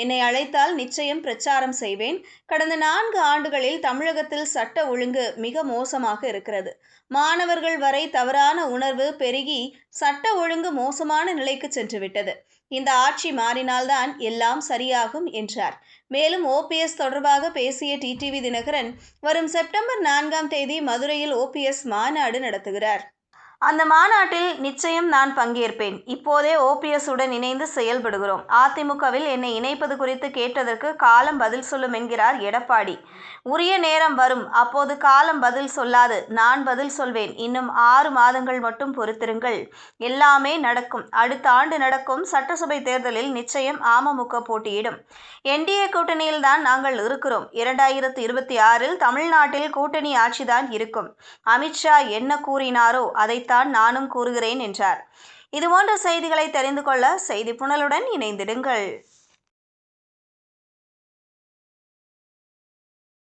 என்னை அழைத்தால் நிச்சயம் பிரச்சாரம் செய்வேன். கடந்த 4 ஆண்டுகளில் தமிழகத்தில் சட்ட ஒழுங்கு மிக மோசமாக இருக்கிறது. மாணவர்கள் வரை தவறான உணர்வு பெருகி சட்ட ஒழுங்கு மோசமான நிலைக்கு சென்றுவிட்டது. இந்த ஆட்சி மாறினால்தான் எல்லாம் சரியாகும் என்றார். மேலும் ஓபிஎஸ் தொடர்பாக பேசிய டிடிவி தினகரன், வரும் செப்டம்பர் 4ஆம் தேதி மதுரையில் ஓபிஎஸ் மாநாடு நடத்துகிறார். அந்த மாநாட்டில் நிச்சயம் நான் பங்கேற்பேன். இப்போதே ஓபிஎஸ் உடன் இணைந்து செயல்படுகிறோம். அதிமுகவில் என்னை இணைப்பது குறித்து கேட்டதற்கு காலம் பதில் சொல்லும் என்கிறார் எடப்பாடி. உரிய நேரம் வரும், அப்போது காலம் பதில் சொல்லாது, நான் பதில் சொல்வேன். இன்னும் 6 மாதங்கள் மட்டும் பொறுத்திருங்கள், எல்லாமே நடக்கும். அடுத்த ஆண்டு நடக்கும் சட்டசபை தேர்தலில் நிச்சயம் அமமுக போட்டியிடும். என்டிஏ கூட்டணியில் தான் நாங்கள் இருக்கிறோம். 2026இல் தமிழ்நாட்டில் கூட்டணி ஆட்சிதான் இருக்கும். அமித்ஷா என்ன கூறினாரோ அதைத்தான் நானும் கூறுகிறேன் என்றார். இதுபோன்ற செய்திகளை தெரிந்து கொள்ள செய்தி புனலுடன் இணைந்திடுங்கள்.